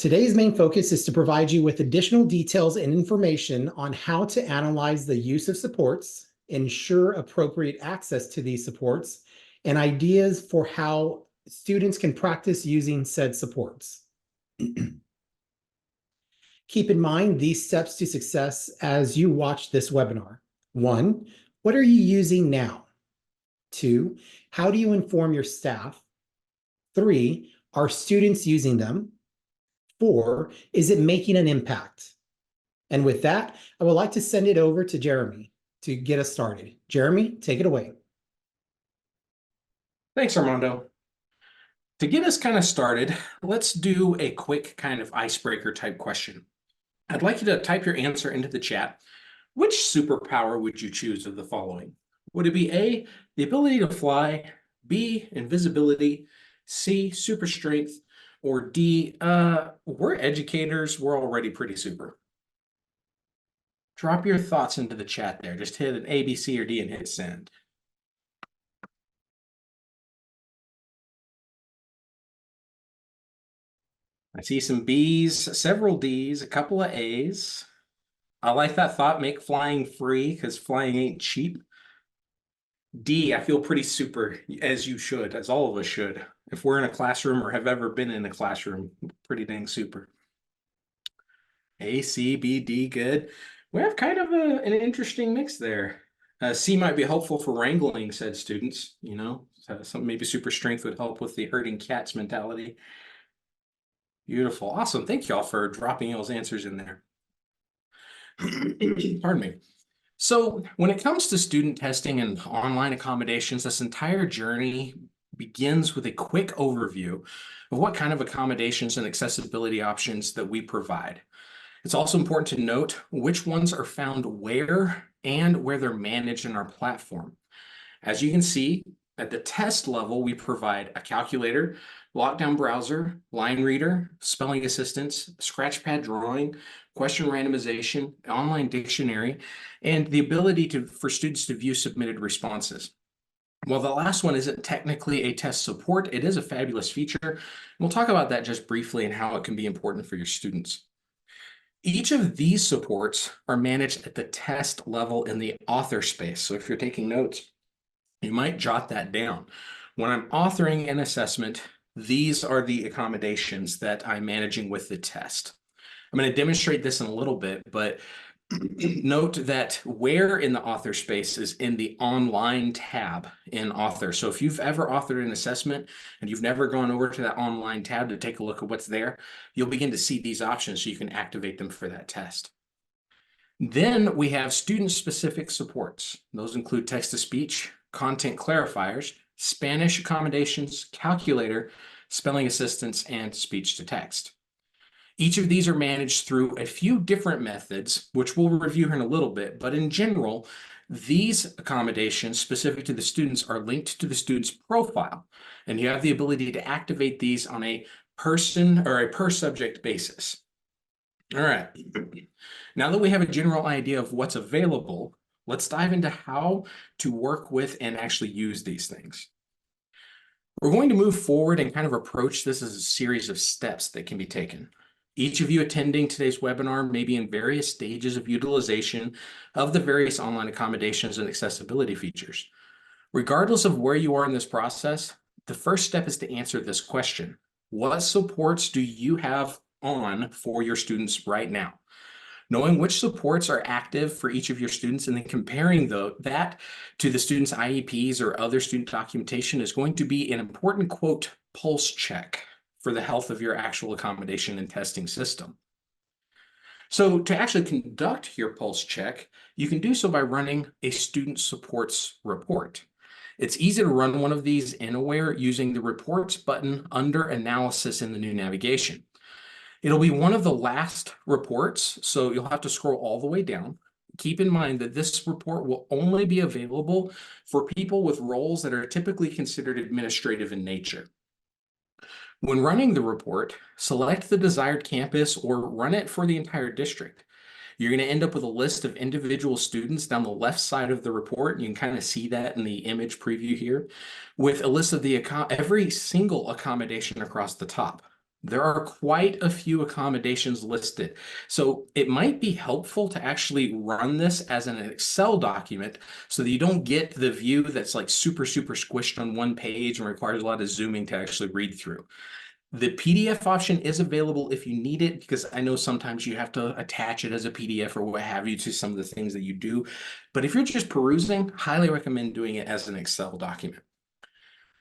Today's main focus is to provide you with additional details and information on how to analyze the use of supports, ensure appropriate access to these supports, and ideas for how students can practice using said supports. Keep in mind these steps to success as you watch this webinar. 1, what are you using now? 2, how do you inform your staff? 3, are students using them? 4, is it making an impact? And with that, I would like to send it over to Jeremy to get us started. Jeremy, take it away. Thanks, Armando. To get us kind of started, let's do a quick kind of icebreaker type question. I'd like you to type your answer into the chat. Which superpower would you choose of the following? Would it be A, the ability to fly, B, invisibility, C, super strength, or D, we're educators, we're already pretty super? Drop your thoughts into the chat there. Just hit an A, B, C, or D and hit send. I see some B's, several D's, a couple of A's. I like that thought, make flying free, because flying ain't cheap. D, I feel pretty super, as you should, as all of us should. If we're in a classroom or have ever been in a classroom, pretty dang super. A, C, B, D, good. We have kind of an interesting mix there. C might be helpful for wrangling, said students, you know, some maybe super strength would help with the herding cats mentality. Beautiful. Awesome. Thank you all for dropping those answers in there. Pardon me. So when it comes to student testing and online accommodations, this entire journey begins with a quick overview of what kind of accommodations and accessibility options that we provide. It's also important to note which ones are found where and where they're managed in our platform. As you can see, at the test level, we provide a calculator, lockdown browser, line reader, spelling assistance, scratchpad drawing, question randomization, online dictionary, and the ability for students to view submitted responses. While the last one isn't technically a test support, it is a fabulous feature. We'll talk about that just briefly and how it can be important for your students. Each of these supports are managed at the test level in the author space. So if you're taking notes, you might jot that down. When I'm authoring an assessment, these are the accommodations that I'm managing with the test. I'm going to demonstrate this in a little bit, but note that where in the author space is in the online tab in author. So if you've ever authored an assessment and you've never gone over to that online tab to take a look at what's there, you'll begin to see these options so you can activate them for that test. Then we have student-specific supports. Those include text-to-speech, content clarifiers, Spanish accommodations, calculator, spelling assistance, and speech-to-text. Each of these are managed through a few different methods, which we'll review here in a little bit, but in general, these accommodations specific to the students are linked to the student's profile, and you have the ability to activate these on a person or a per subject basis. All right, now that we have a general idea of what's available, let's dive into how to work with and actually use these things. We're going to move forward and kind of approach this as a series of steps that can be taken. Each of you attending today's webinar may be in various stages of utilization of the various online accommodations and accessibility features. Regardless of where you are in this process, the first step is to answer this question. What supports do you have on for your students right now? Knowing which supports are active for each of your students and then comparing that to the student's IEPs or other student documentation is going to be an important, quote, pulse check for the health of your actual accommodation and testing system. So to actually conduct your pulse check, you can do so by running a student supports report. It's easy to run one of these anywhere using the reports button under analysis in the new navigation. It'll be one of the last reports, so you'll have to scroll all the way down. Keep in mind that this report will only be available for people with roles that are typically considered administrative in nature. When running the report, select the desired campus or run it for the entire district. You're going to end up with a list of individual students down the left side of the report. You can kind of see that in the image preview here, with a list of every single accommodation across the top. There are quite a few accommodations listed. So it might be helpful to actually run this as an Excel document so that you don't get the view that's like super, super squished on one page and requires a lot of zooming to actually read through. The PDF option is available if you need it, because I know sometimes you have to attach it as a PDF or what have you to some of the things that you do. But if you're just perusing, highly recommend doing it as an Excel document.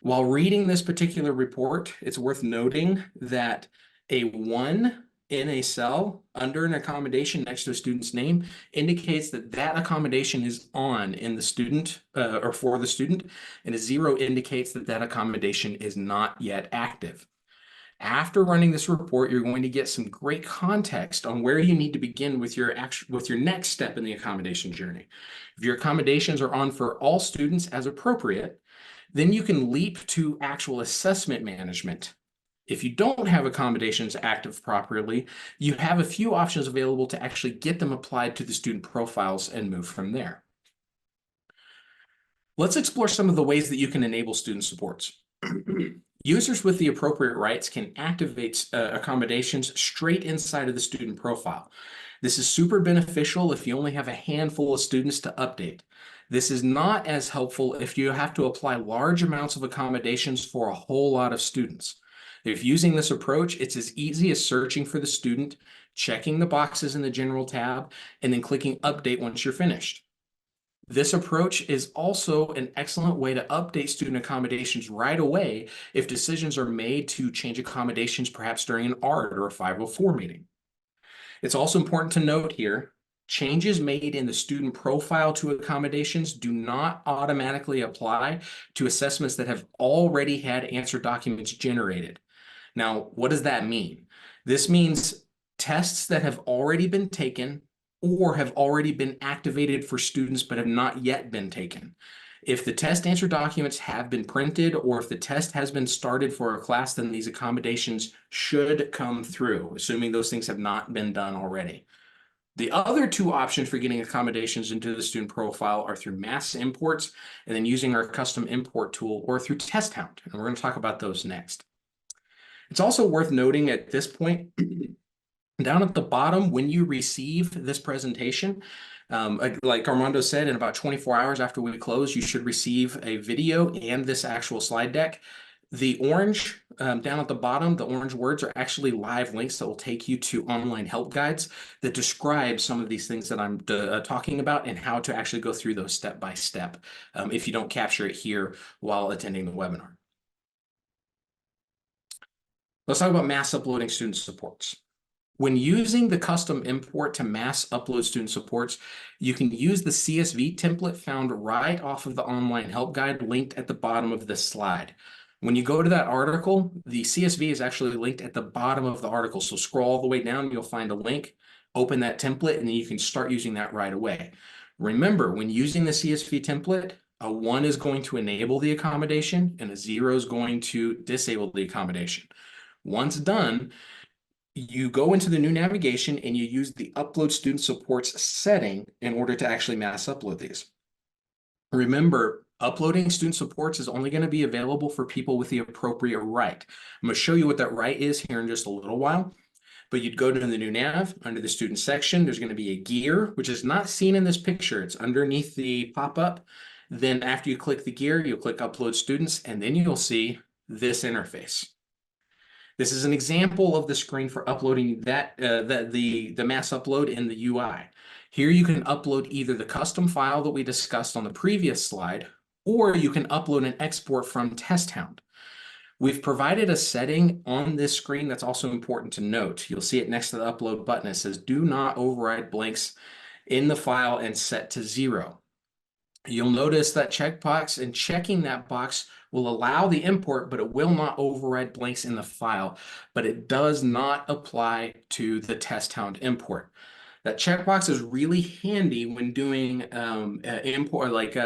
While reading this particular report, it's worth noting that a 1 in a cell under an accommodation next to a student's name indicates that that accommodation is on in the student or for the student, and a 0 indicates that that accommodation is not yet active. After running this report, you're going to get some great context on where you need to begin with your next step in the accommodation journey. If your accommodations are on for all students as appropriate, then you can leap to actual assessment management. If you don't have accommodations active properly, you have a few options available to actually get them applied to the student profiles and move from there. Let's explore some of the ways that you can enable student supports. Users with the appropriate rights can activate accommodations straight inside of the student profile. This is super beneficial if you only have a handful of students to update. This is not as helpful if you have to apply large amounts of accommodations for a whole lot of students. If using this approach, it's as easy as searching for the student, checking the boxes in the general tab, and then clicking update once you're finished. This approach is also an excellent way to update student accommodations right away if decisions are made to change accommodations perhaps during an ART or a 504 meeting. It's also important to note here, changes made in the student profile to accommodations do not automatically apply to assessments that have already had answer documents generated. Now, what does that mean? This means tests that have already been taken or have already been activated for students but have not yet been taken. If the test answer documents have been printed or if the test has been started for a class, then these accommodations should come through, assuming those things have not been done already. The other two options for getting accommodations into the student profile are through mass imports and then using our custom import tool or through TestHound. And we're going to talk about those next. It's also worth noting at this point, down at the bottom, when you receive this presentation, like Armando said, in about 24 hours after we close, you should receive a video and this actual slide deck. The orange down at the bottom, the orange words are actually live links that will take you to online help guides that describe some of these things that I'm talking about and how to actually go through those step by step if you don't capture it here while attending the webinar. Let's talk about mass uploading student supports. When using the custom import to mass upload student supports, you can use the CSV template found right off of the online help guide linked at the bottom of this slide. When you go to that article, the CSV is actually linked at the bottom of the article. So scroll all the way down, you'll find a link, open that template, and then you can start using that right away. Remember, when using the CSV template, a 1 is going to enable the accommodation and a 0 is going to disable the accommodation. Once done, you go into the new navigation and you use the upload student supports setting in order to actually mass upload these. Remember, uploading student supports is only going to be available for people with the appropriate right. I'm going to show you what that right is here in just a little while. But you'd go to the new nav, under the student section, there's going to be a gear, which is not seen in this picture. It's underneath the pop-up. Then after you click the gear, you'll click upload students, and then you'll see this interface. This is an example of the screen for uploading the mass upload in the UI. Here you can upload either the custom file that we discussed on the previous slide, or you can upload an export from TestHound. We've provided a setting on this screen that's also important to note. You'll see it next to the upload button. It says, do not override blanks in the file and set to 0. You'll notice that checkbox, and checking that box will allow the import, but it will not override blanks in the file, but it does not apply to the TestHound import. That checkbox is really handy when doing import, like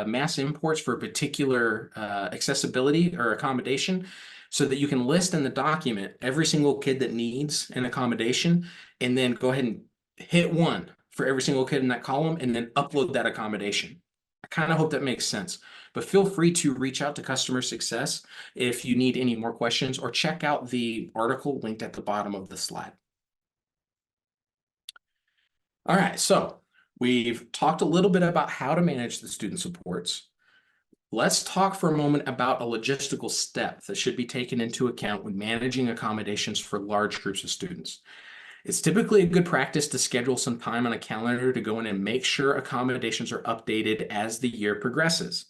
mass imports for a particular accessibility or accommodation, so that you can list in the document every single kid that needs an accommodation, and then go ahead and hit 1 for every single kid in that column, and then upload that accommodation. I kind of hope that makes sense, but feel free to reach out to customer success if you need any more questions, or check out the article linked at the bottom of the slide. All right, so we've talked a little bit about how to manage the student supports. Let's talk for a moment about a logistical step that should be taken into account when managing accommodations for large groups of students. It's typically a good practice to schedule some time on a calendar to go in and make sure accommodations are updated as the year progresses.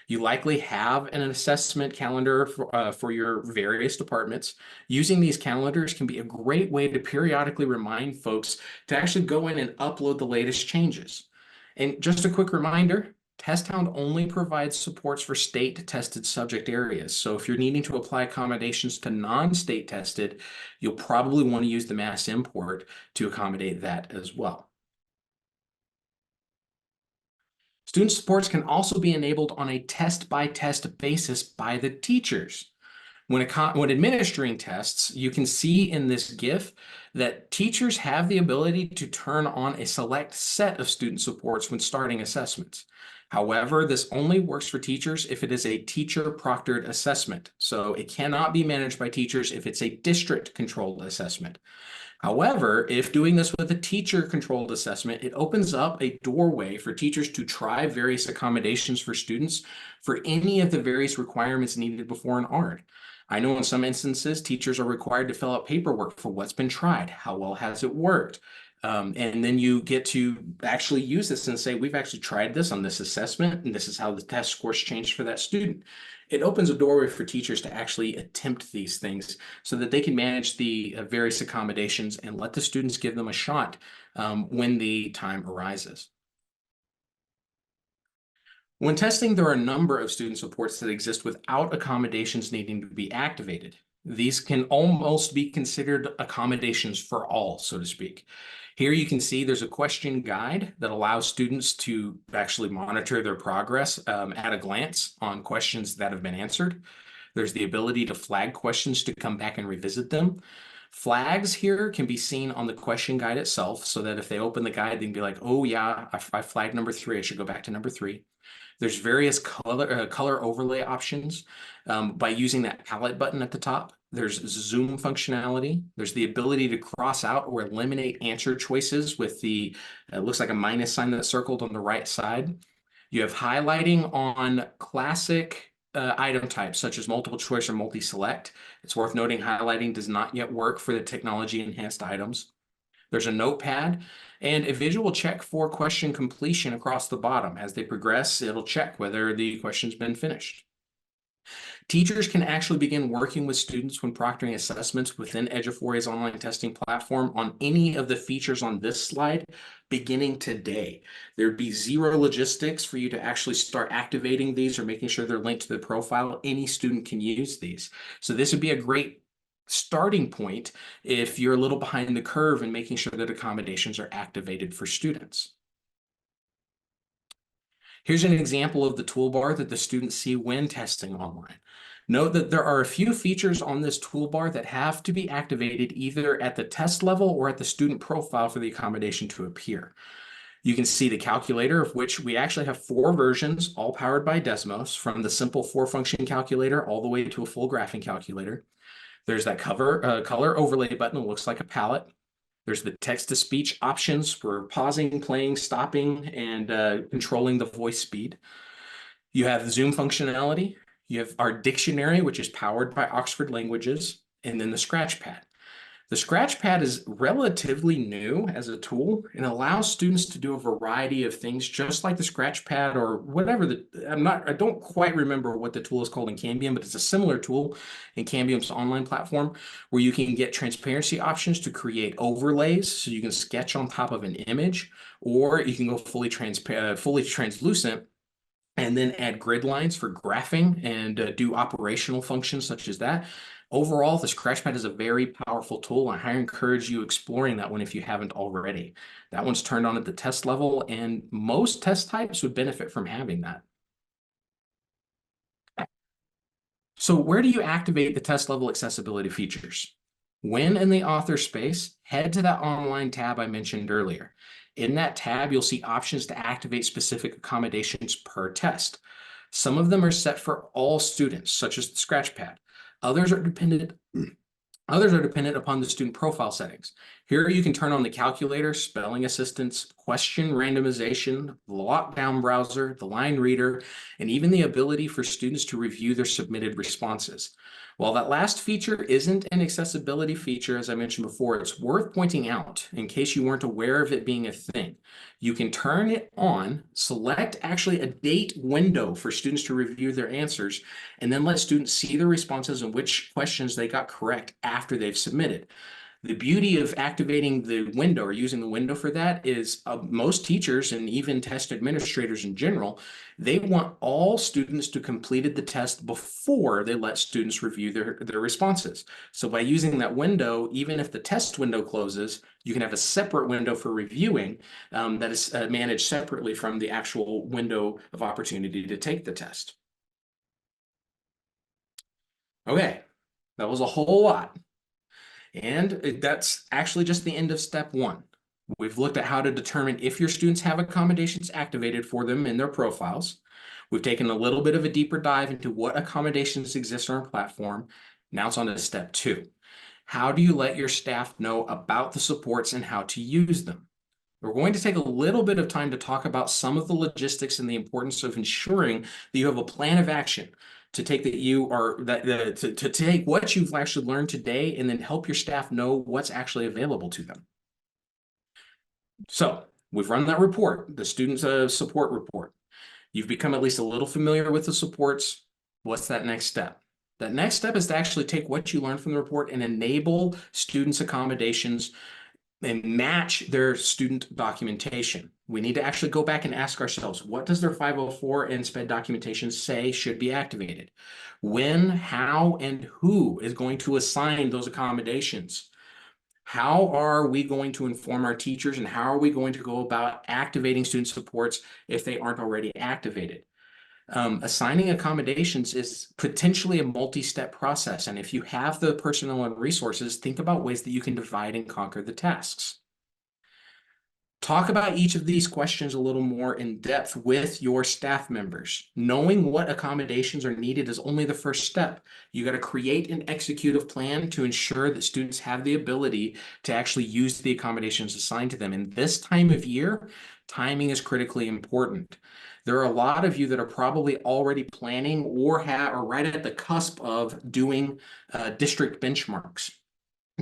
You likely have an assessment calendar for your various departments. Using these calendars can be a great way to periodically remind folks to actually go in and upload the latest changes. And just a quick reminder, TestHound only provides supports for state-tested subject areas. So if you're needing to apply accommodations to non-state tested, you'll probably want to use the mass import to accommodate that as well. Student supports can also be enabled on a test-by-test basis by the teachers. When administering tests, you can see in this GIF that teachers have the ability to turn on a select set of student supports when starting assessments. However, this only works for teachers if it is a teacher-proctored assessment. So it cannot be managed by teachers if it's a district-controlled assessment. However, if doing this with a teacher-controlled assessment, it opens up a doorway for teachers to try various accommodations for students for any of the various requirements needed before an ARD. I know in some instances, teachers are required to fill out paperwork for what's been tried. How well has it worked? And then you get to actually use this and say, we've actually tried this on this assessment, and this is how the test scores changed for that student. It opens a doorway for teachers to actually attempt these things so that they can manage the various accommodations and let the students give them a shot when the time arises. When testing, there are a number of student supports that exist without accommodations needing to be activated. These can almost be considered accommodations for all, so to speak. Here you can see there's a question guide that allows students to actually monitor their progress at a glance on questions that have been answered. There's the ability to flag questions to come back and revisit them. Flags here can be seen on the question guide itself, so that if they open the guide, they can be like, oh yeah, I flagged number 3, I should go back to number 3. There's various color overlay options by using that palette button at the top. There's zoom functionality. There's the ability to cross out or eliminate answer choices with the, looks like a minus sign that's circled on the right side. You have highlighting on classic item types, such as multiple choice or multi-select. It's worth noting highlighting does not yet work for the technology enhanced items. There's a notepad and a visual check for question completion across the bottom. As they progress, it'll check whether the question's been finished. Teachers can actually begin working with students when proctoring assessments within Eduphoria's online testing platform on any of the features on this slide beginning today. There'd be zero logistics for you to actually start activating these or making sure they're linked to the profile. Any student can use these. So this would be a great starting point if you're a little behind the curve in making sure that accommodations are activated for students. Here's an example of the toolbar that the students see when testing online. Note that there are a few features on this toolbar that have to be activated either at the test level or at the student profile for the accommodation to appear. You can see the calculator, of which we actually have 4 versions, all powered by Desmos, from the simple 4-function calculator all the way to a full graphing calculator. There's that color overlay button that looks like a palette. There's the text-to-speech options for pausing, playing, stopping, and controlling the voice speed. You have Zoom functionality. You have our dictionary, which is powered by Oxford Languages, and then the Scratchpad. The Scratchpad is relatively new as a tool and allows students to do a variety of things, just like the Scratchpad or whatever I don't quite remember what the tool is called in Cambium, but it's a similar tool in Cambium's online platform where you can get transparency options to create overlays so you can sketch on top of an image, or you can go fully translucent and then add grid lines for graphing and do operational functions such as that. Overall, the Scratchpad is a very powerful tool. I highly encourage you exploring that one if you haven't already. That one's turned on at the test level, and most test types would benefit from having that. So where do you activate the test level accessibility features? When in the author space, head to that online tab I mentioned earlier. In that tab, you'll see options to activate specific accommodations per test. Some of them are set for all students, such as the scratch pad. Others are dependent upon the student profile settings. Here you can turn on the calculator, spelling assistance, question randomization, the lockdown browser, the line reader, and even the ability for students to review their submitted responses. While that last feature isn't an accessibility feature, as I mentioned before, it's worth pointing out in case you weren't aware of it being a thing. You can turn it on, select actually a date window for students to review their answers, and then let students see their responses and which questions they got correct after they've submitted. The beauty of activating the window or using the window for that is most teachers and even test administrators in general, they want all students to completed the test before they let students review their responses. So by using that window, even if the test window closes, you can have a separate window for reviewing that is managed separately from the actual window of opportunity to take the test. Okay, that was a whole lot. And that's actually just the end of step one. We've looked at how to determine if your students have accommodations activated for them in their profiles. We've taken a little bit of a deeper dive into what accommodations exist on our platform. Now it's on to step two. How do you let your staff know about the supports and how to use them? We're going to take a little bit of time to talk about some of the logistics and the importance of ensuring that you have a plan of action to take to take what you've actually learned today and then help your staff know what's actually available to them. So we've run that report, the student support report. You've become at least a little familiar with the supports. What's that next step? That next step is to actually take what you learned from the report and enable students' accommodations and match their student documentation. We need to actually go back and ask ourselves, what does their 504 and SPED documentation say should be activated? When, how, and who is going to assign those accommodations? How are we going to inform our teachers, and how are we going to go about activating student supports if they aren't already activated? Assigning accommodations is potentially a multi-step process. And if you have the personnel and resources, think about ways that you can divide and conquer the tasks. Talk about each of these questions a little more in depth with your staff members. Knowing what accommodations are needed is only the first step. You got to create an executive plan to ensure that students have the ability to actually use the accommodations assigned to them. In this time of year, timing is critically important. There are a lot of you that are probably already planning or are right at the cusp of doing district benchmarks.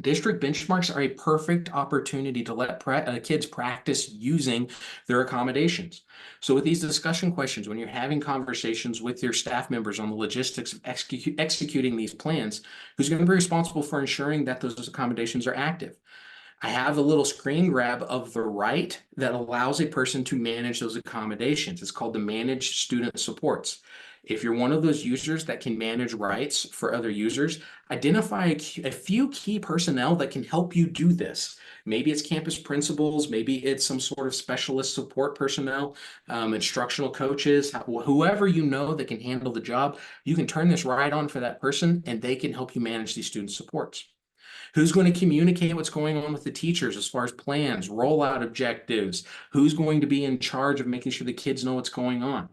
District benchmarks are a perfect opportunity to let kids practice using their accommodations. So with these discussion questions, when you're having conversations with your staff members on the logistics of executing these plans, who's going to be responsible for ensuring that those accommodations are active? I have a little screen grab of the right that allows a person to manage those accommodations. It's called the Manage Student Supports. If you're one of those users that can manage rights for other users, identify a few key personnel that can help you do this. Maybe it's campus principals, maybe it's some sort of specialist support personnel, instructional coaches, whoever you know that can handle the job. You can turn this right on for that person and they can help you manage these student supports. Who's going to communicate what's going on with the teachers as far as plans, rollout objectives? Who's going to be in charge of making sure the kids know what's going on?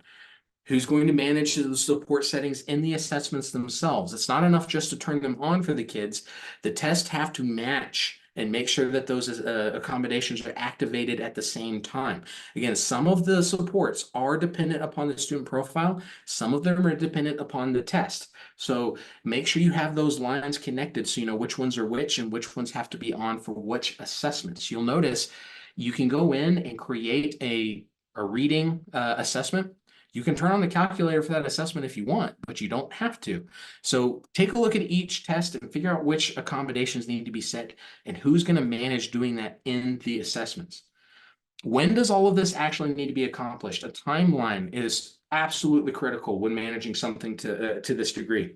Who's going to manage the support settings in the assessments themselves? It's not enough just to turn them on for the kids. The tests have to match and make sure that those accommodations are activated at the same time. Again, some of the supports are dependent upon the student profile. Some of them are dependent upon the test. So make sure you have those lines connected so you know which ones are which and which ones have to be on for which assessments. You'll notice you can go in and create a reading assessment. You can turn on the calculator for that assessment if you want, but you don't have to. So take a look at each test and figure out which accommodations need to be set and who's going to manage doing that in the assessments. When does all of this actually need to be accomplished? A timeline is absolutely critical when managing something to this degree.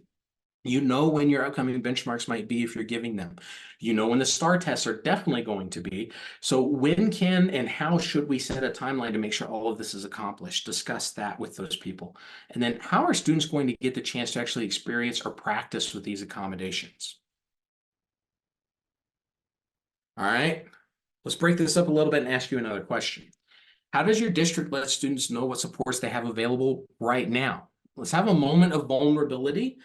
You know when your upcoming benchmarks might be if you're giving them. You know when the STAAR tests are definitely going to be. So when can and how should we set a timeline to make sure all of this is accomplished? Discuss that with those people. And then how are students going to get the chance to actually experience or practice with these accommodations? All right. Let's break this up a little bit and ask you another question. How does your district let students know what supports they have available right now? Let's have a moment of vulnerability.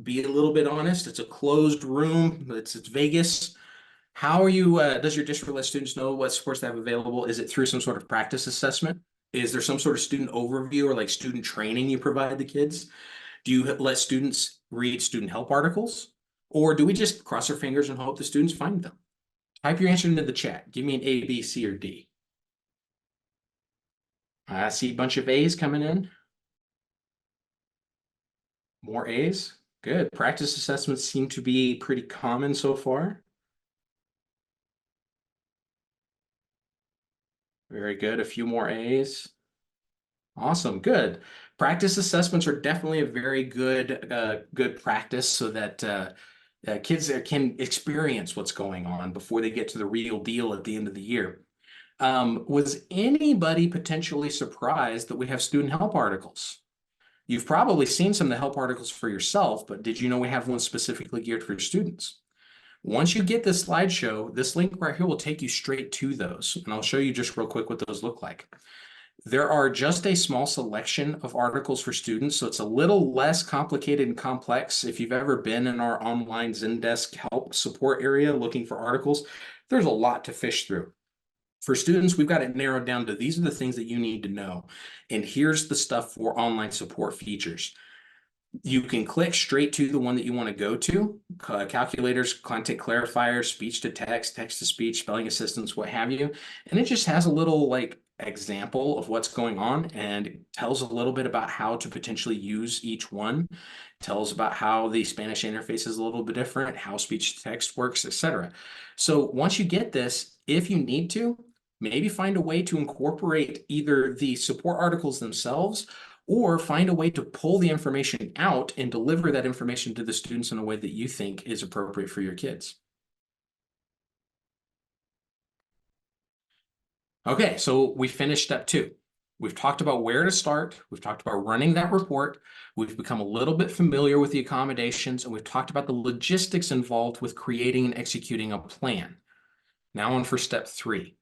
Be a little bit honest. It's a closed room. It's Vegas. How are you, does your district let students know what supports they have available? Is it through some sort of practice assessment? Is there some sort of student overview or like student training you provide the kids? Do you let students read student help articles? Or do we just cross our fingers and hope the students find them? Type your answer into the chat. Give me an A, B, C, or D. I see a bunch of A's coming in. More A's. Good. Practice assessments seem to be pretty common so far. Very good. A few more A's. Awesome. Good. Practice assessments are definitely a very good practice so that kids can experience what's going on before they get to the real deal at the end of the year. Was anybody potentially surprised that we have student help articles? You've probably seen some of the help articles for yourself, but did you know we have one specifically geared for students? Once you get this slideshow, this link right here will take you straight to those, and I'll show you just real quick what those look like. There are just a small selection of articles for students, so it's a little less complicated and complex. If you've ever been in our online Zendesk help support area looking for articles, there's a lot to fish through. For students, we've got it narrowed down to these are the things that you need to know. And here's the stuff for online support features. You can click straight to the one that you want to go to, calculators, content clarifiers, speech to text, text to speech, spelling assistance, what have you. And it just has a little like example of what's going on and tells a little bit about how to potentially use each one, tells about how the Spanish interface is a little bit different, how speech to text works, etc. So once you get this, if you need to, maybe find a way to incorporate either the support articles themselves or find a way to pull the information out and deliver that information to the students in a way that you think is appropriate for your kids. Okay, so we finished step 2. We've talked about where to start. We've talked about running that report. We've become a little bit familiar with the accommodations, and we've talked about the logistics involved with creating and executing a plan. Now on for step 3.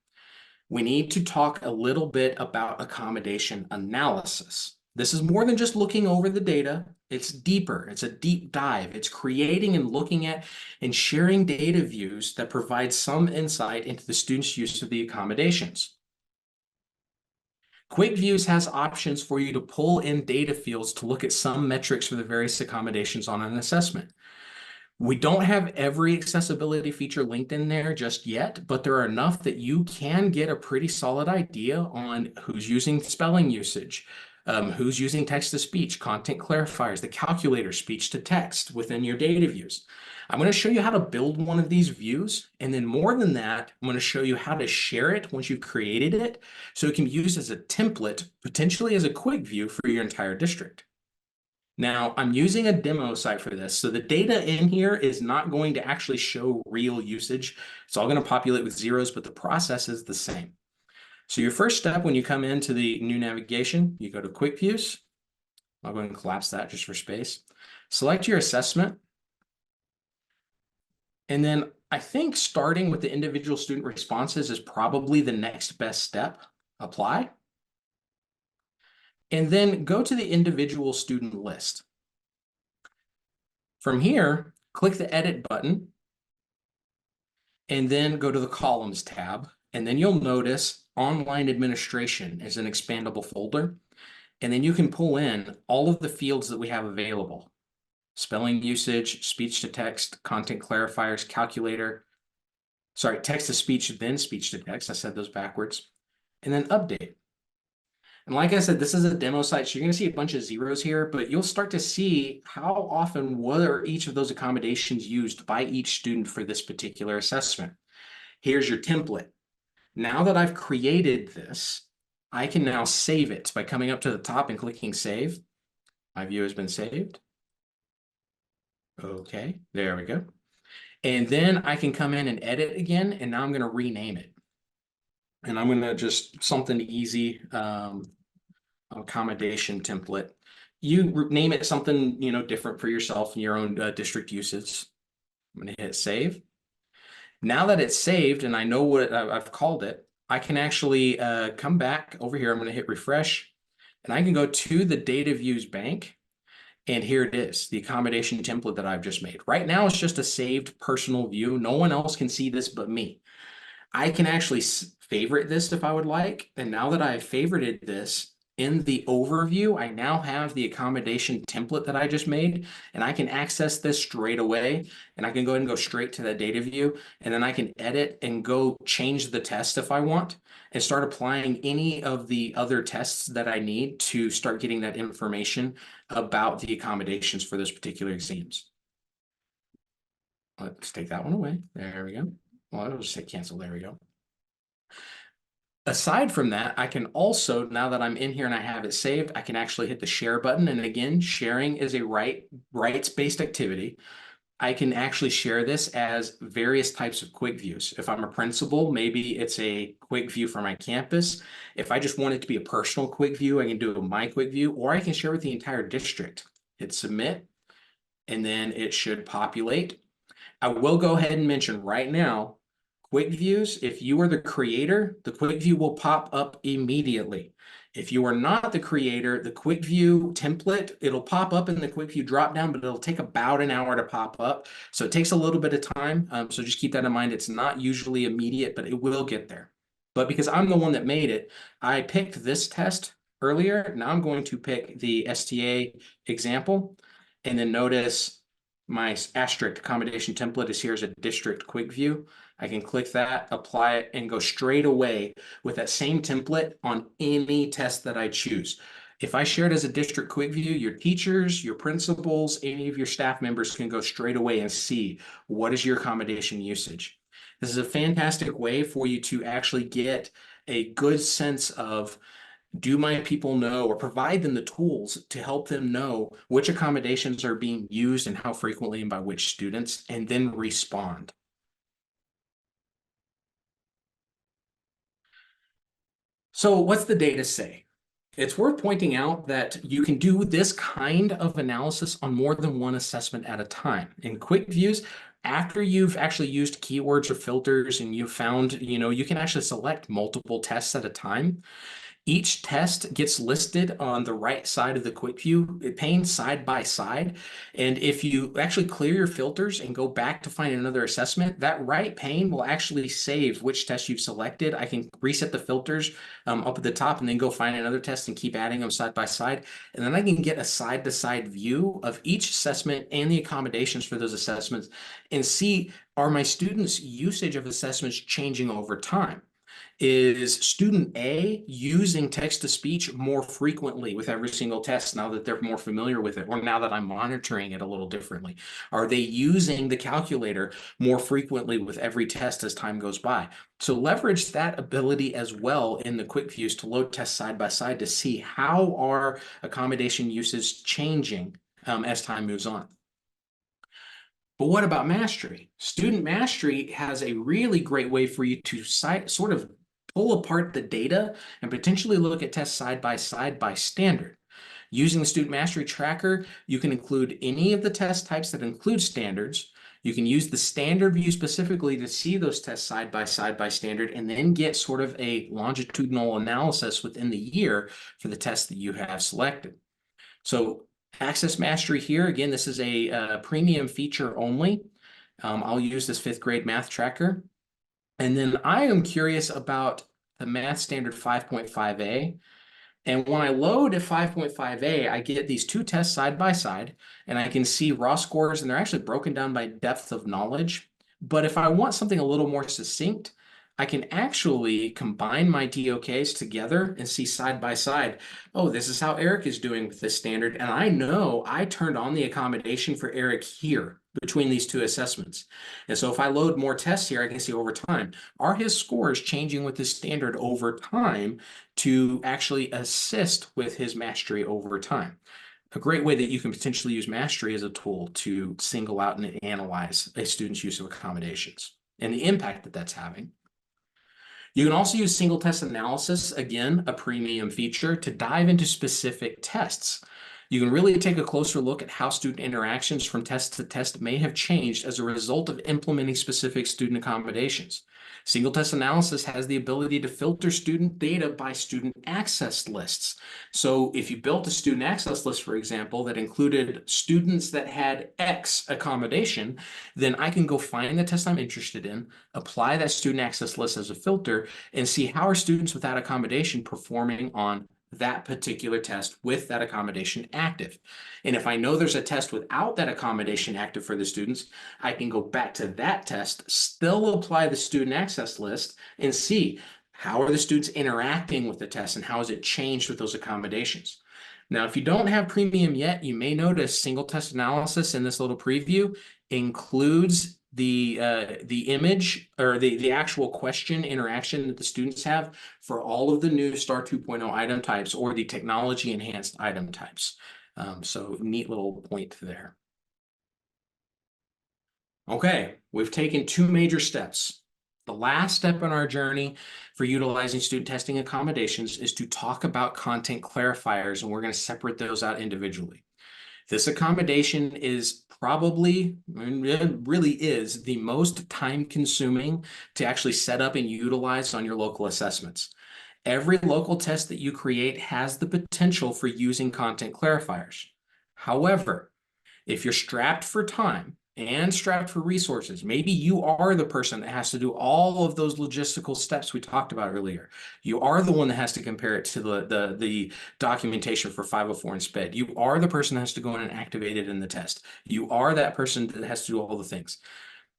We need to talk a little bit about accommodation analysis. This is more than just looking over the data. It's deeper. It's a deep dive. It's creating and looking at and sharing data views that provide some insight into the student's use of the accommodations. Quick Views has options for you to pull in data fields to look at some metrics for the various accommodations on an assessment. We don't have every accessibility feature linked in there just yet, but there are enough that you can get a pretty solid idea on who's using spelling usage, who's using text-to-speech, content clarifiers, the calculator, speech to text within your data views. I'm going to show you how to build one of these views, and then more than that, I'm going to show you how to share it once you've created it, so it can be used as a template, potentially as a quick view for your entire district. Now, I'm using a demo site for this, so the data in here is not going to actually show real usage. It's all going to populate with zeros, but the process is the same. So your first step when you come into the new navigation, you go to Quick Views. I'll go ahead and collapse that just for space. Select your assessment. And then I think starting with the individual student responses is probably the next best step. Apply. And then go to the individual student list. From here, click the Edit button, and then go to the Columns tab. And then you'll notice Online Administration is an expandable folder. And then you can pull in all of the fields that we have available. Spelling usage, speech to text, content clarifiers, calculator. Sorry, text to speech, then speech to text. I said those backwards. And then update. And like I said, this is a demo site, so you're going to see a bunch of zeros here, but you'll start to see how often were each of those accommodations used by each student for this particular assessment. Here's your template. Now that I've created this, I can now save it by coming up to the top and clicking Save. My view has been saved. Okay, there we go. And then I can come in and edit again, and now I'm going to rename it. And I'm going to just something easy, accommodation template. You name it something, different for yourself and your own district usage. I'm going to hit save. Now that it's saved and I know what I've called it, I can actually come back over here. I'm going to hit refresh and I can go to the data views bank. And here it is, the accommodation template that I've just made. Right now, it's just a saved personal view. No one else can see this but me. I can actually favorite this if I would like. And now that I've favorited this in the overview, I now have the accommodation template that I just made, and I can access this straight away. And I can go ahead and go straight to that data view, and then I can edit and go change the test if I want and start applying any of the other tests that I need to start getting that information about the accommodations for those particular exams. Let's take that one away. There we go. Well, I'll just say cancel. There we go. Aside from that, I can also, now that I'm in here and I have it saved, I can actually hit the share button. And again, sharing is a rights-based activity. I can actually share this as various types of quick views. If I'm a principal, maybe it's a quick view for my campus. If I just want it to be a personal quick view, I can do a my quick view, or I can share with the entire district. Hit submit, and then it should populate. I will go ahead and mention right now, quick views, if you are the creator, the quick view will pop up immediately. If you are not the creator, the quick view template, it'll pop up in the quick view drop down, but it'll take about an hour to pop up. So it takes a little bit of time. So just keep that in mind. It's not usually immediate, but it will get there. But because I'm the one that made it, I picked this test earlier. Now I'm going to pick the STA example, and then notice my asterisk accommodation template is here as a district quick view. I can click that, apply it, and go straight away with that same template on any test that I choose. If I share it as a district quick view, your teachers, your principals, any of your staff members can go straight away and see what is your accommodation usage. This is a fantastic way for you to actually get a good sense of, do my people know, or provide them the tools to help them know which accommodations are being used and how frequently and by which students, and then respond. So what's the data say? It's worth pointing out that you can do this kind of analysis on more than one assessment at a time. In quick views, after you've actually used keywords or filters and you've found, you can actually select multiple tests at a time. Each test gets listed on the right side of the quick view pane side by side. And if you actually clear your filters and go back to find another assessment, that right pane will actually save which test you've selected. I can reset the filters up at the top and then go find another test and keep adding them side by side. And then I can get a side-to-side view of each assessment and the accommodations for those assessments and see, are my students' usage of assessments changing over time? Is student A using text-to-speech more frequently with every single test now that they're more familiar with it, or now that I'm monitoring it a little differently? Are they using the calculator more frequently with every test as time goes by? So leverage that ability as well in the quick views to load tests side by side to see how our accommodation usage changing as time moves on. But what about mastery? Student mastery has a really great way for you to sort of pull apart the data and potentially look at tests side by standard. Using the student mastery tracker, you can include any of the test types that include standards. You can use the standard view specifically to see those tests side by standard, and then get sort of a longitudinal analysis within the year for the tests that you have selected. So Access Mastery here, again, this is a premium feature only. I'll use this 5th grade math tracker. And then I am curious about the math standard 5.5a. And when I load at 5.5a, I get these two tests side by side, and I can see raw scores, and they're actually broken down by depth of knowledge. But if I want something a little more succinct, I can actually combine my DOKs together and see side by side, oh, this is how Eric is doing with this standard. And I know I turned on the accommodation for Eric here between these two assessments. And so if I load more tests here, I can see over time, are his scores changing with this standard over time to actually assist with his mastery over time? A great way that you can potentially use mastery as a tool to single out and analyze a student's use of accommodations and the impact that that's having. You can also use single test analysis, again, a premium feature, to dive into specific tests. You can really take a closer look at how student interactions from test to test may have changed as a result of implementing specific student accommodations. Single test analysis has the ability to filter student data by student access lists. So if you built a student access list, for example, that included students that had X accommodation, then I can go find the test I'm interested in, apply that student access list as a filter, and see how are students with that accommodation performing on that particular test with that accommodation active. And if I know there's a test without that accommodation active for the students, I can go back to that test, still apply the student access list, and see how are the students interacting with the test and how has it changed with those accommodations. Now, if you don't have premium yet, you may notice single test analysis in this little preview includes the image or the actual question interaction that the students have for all of the new STAAR 2.0 item types or the technology enhanced item types. So neat little point there. Okay, we've taken two major steps. The last step in our journey for utilizing student testing accommodations is to talk about content clarifiers, and we're going to separate those out individually. This accommodation is probably, it really is, the most time-consuming to actually set up and utilize on your local assessments. Every local test that you create has the potential for using content clarifiers. However, if you're strapped for time and strapped for resources, maybe you are the person that has to do all of those logistical steps we talked about earlier. You are the one that has to compare it to the documentation for 504 and SPED. You are the person that has to go in and activate it in the test. You are that person that has to do all the things.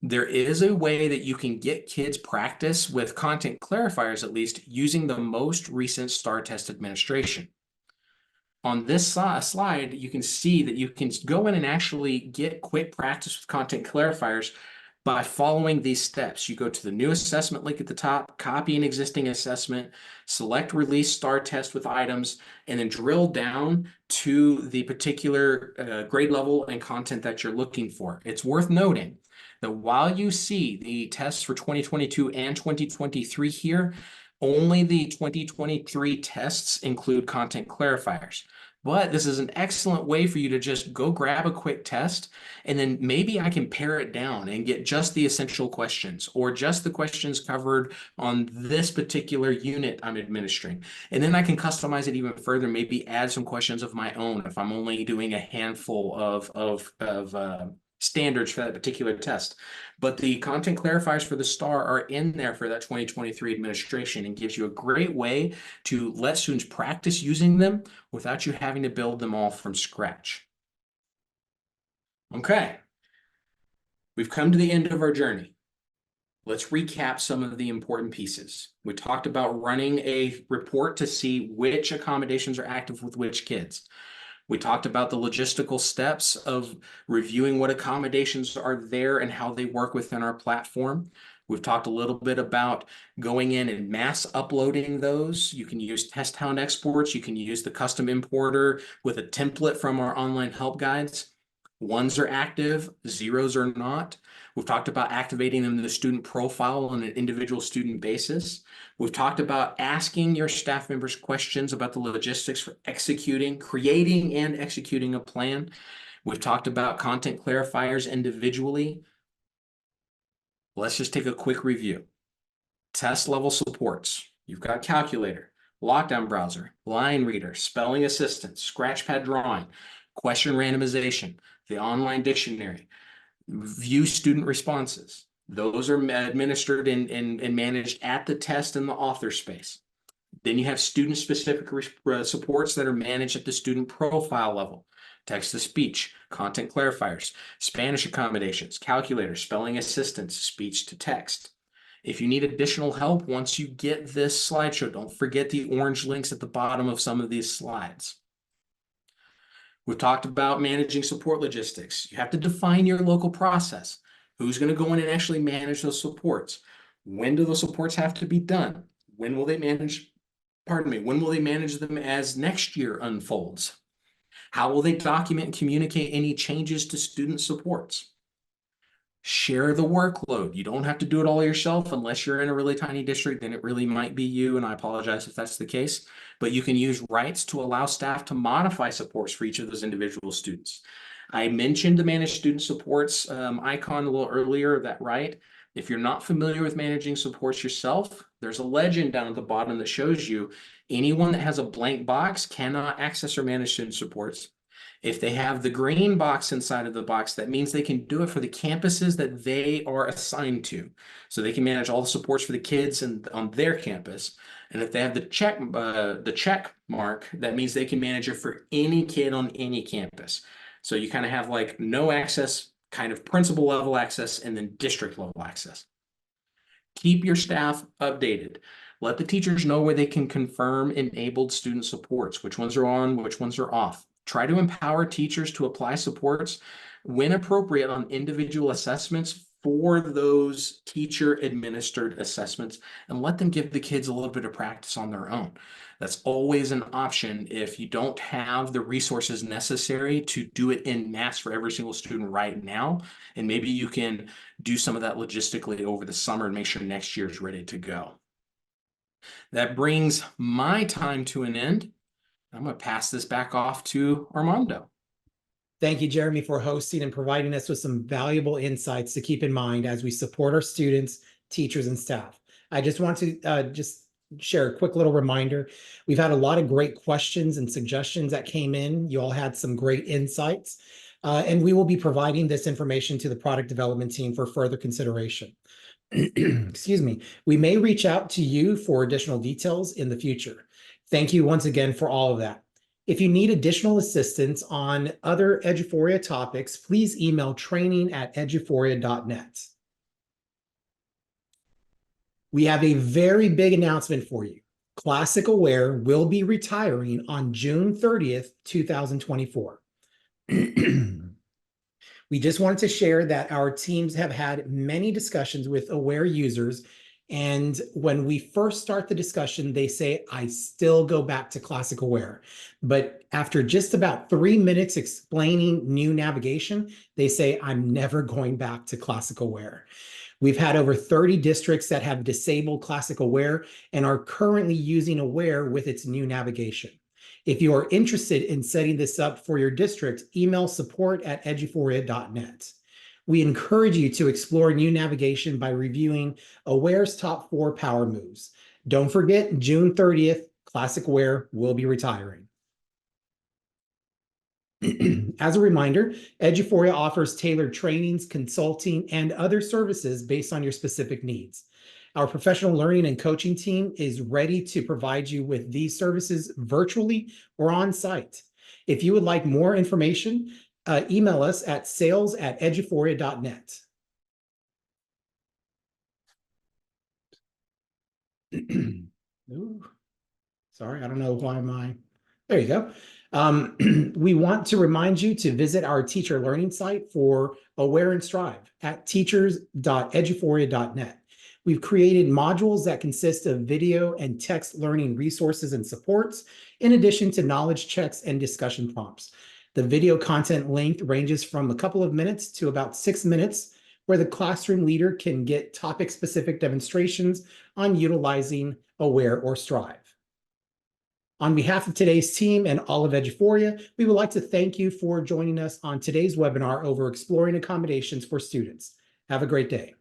There is a way that you can get kids practice with content clarifiers, at least using the most recent STAAR test administration. On this slide, you can see that you can go in and actually get quick practice with content clarifiers by following these steps. You go to the new assessment link at the top, copy an existing assessment, select release STAAR test with items, and then drill down to the particular grade level and content that you're looking for. It's worth noting that while you see the tests for 2022 and 2023 here, only the 2023 tests include content clarifiers. But this is an excellent way for you to just go grab a quick test, and then maybe I can pare it down and get just the essential questions or just the questions covered on this particular unit I'm administering. And then I can customize it even further, maybe add some questions of my own if I'm only doing a handful of standards for that particular test. But the content clarifiers for the STAAR are in there for that 2023 administration and gives you a great way to let students practice using them without you having to build them all from scratch. Okay, we've come to the end of our journey. Let's recap some of the important pieces. We talked about running a report to see which accommodations are active with which kids. We talked about the logistical steps of reviewing what accommodations are there and how they work within our platform. We've talked a little bit about going in and mass uploading those. You can use TestHound exports. You can use the custom importer with a template from our online help guides. Ones are active, zeros are not. We've talked about activating them in the student profile on an individual student basis. We've talked about asking your staff members questions about the logistics for creating and executing a plan. We've talked about content clarifiers individually. Let's just take a quick review. Test level supports. You've got calculator, lockdown browser, line reader, spelling assistant, scratchpad drawing, question randomization, the online dictionary, view student responses. Those are administered and managed at the test in the author space. Then you have student-specific supports that are managed at the student profile level. Text-to-speech, content clarifiers, Spanish accommodations, calculator, spelling assistance, speech-to-text. If you need additional help, once you get this slideshow, don't forget the orange links at the bottom of some of these slides. We've talked about managing support logistics. You have to define your local process. Who's going to go in and actually manage those supports? When do those supports have to be done? When will they manage, when will they manage them as next year unfolds? How will they document and communicate any changes to student supports? Share the workload. You don't have to do it all yourself unless you're in a really tiny district, then it really might be you, and I apologize if that's the case. But you can use rights to allow staff to modify supports for each of those individual students. I mentioned the managed student supports icon a little earlier, that right? If you're not familiar with managing supports yourself, there's a legend down at the bottom that shows you anyone that has a blank box cannot access or manage student supports. If they have the green box inside of the box, that means they can do it for the campuses that they are assigned to. So they can manage all the supports for the kids and on their campus. And if they have the check mark, that means they can manage it for any kid on any campus. So you kind of have like no access, kind of principal level access, and then district level access. Keep your staff updated. Let the teachers know where they can confirm enabled student supports, which ones are on, which ones are off. Try to empower teachers to apply supports when appropriate on individual assessments for those teacher administered assessments, and let them give the kids a little bit of practice on their own. That's always an option if you don't have the resources necessary to do it en masse for every single student right now. And maybe you can do some of that logistically over the summer and make sure next year is ready to go. That brings my time to an end. I'm going to pass this back off to Armando. Thank you, Jeremy, for hosting and providing us with some valuable insights to keep in mind as we support our students, teachers, and staff. I just want to just share a quick little reminder. We've had a lot of great questions and suggestions that came in. You all had some great insights, and we will be providing this information to the product development team for further consideration. Excuse me. We may reach out to you for additional details in the future. Thank you once again for all of that. If you need additional assistance on other Eduphoria topics, please email training@eduphoria.net. We have a very big announcement for you. Classic Aware will be retiring on June 30th, 2024. We just wanted to share that our teams have had many discussions with Aware users. And when we first start the discussion, they say, I still go back to Classic Aware. But after just about 3 minutes explaining new navigation, they say, I'm never going back to Classic Aware. We've had over 30 districts that have disabled Classic Aware and are currently using Aware with its new navigation. If you are interested in setting this up for your district, email support@eduphoria.net. We encourage you to explore new navigation by reviewing Aware's top 4 power moves. Don't forget, June 30th, Classic Aware will be retiring. As a reminder, Eduphoria offers tailored trainings, consulting, and other services based on your specific needs. Our professional learning and coaching team is ready to provide you with these services virtually or on site. If you would like more information, email us at sales@eduphoria.net. Ooh, sorry, I don't know why there you go. We want to remind you to visit our teacher learning site for Aware and Strive at teachers.eduphoria.net. We've created modules that consist of video and text learning resources and supports, in addition to knowledge checks and discussion prompts. The video content length ranges from a couple of minutes to about 6 minutes, where the classroom leader can get topic-specific demonstrations on utilizing Aware or Strive. On behalf of today's team and all of Eduphoria, we would like to thank you for joining us on today's webinar over exploring accommodations for students. Have a great day.